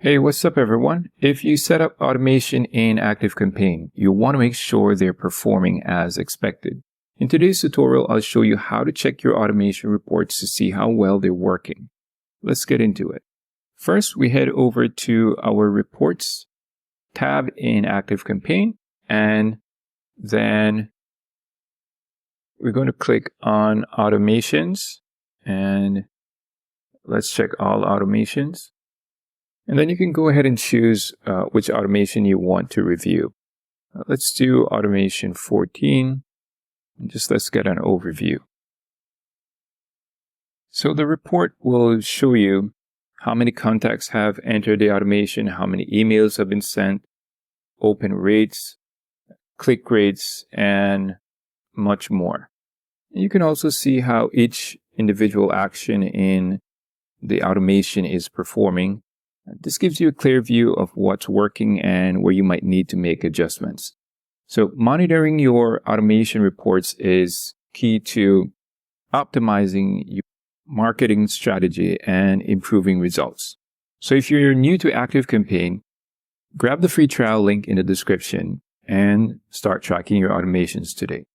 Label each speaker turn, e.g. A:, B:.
A: Hey, what's up everyone? If you set up automation in ActiveCampaign, you want to make sure they're performing as expected. In today's tutorial, I'll show you how to check your automation reports to see how well they're working. Let's get into it. First, we head over to our Reports tab in ActiveCampaign, and then we're going to click on Automations, and let's check all automations. And then you can go ahead and choose which automation you want to review. Let's do automation 14. And let's get an overview. So the report will show you how many contacts have entered the automation, how many emails have been sent, open rates, click rates, and much more. And you can also see how each individual action in the automation is performing. This gives you a clear view of what's working and where you might need to make adjustments. So monitoring your automation reports is key to optimizing your marketing strategy and improving results. So if you're new to ActiveCampaign, grab the free trial link in the description and start tracking your automations today.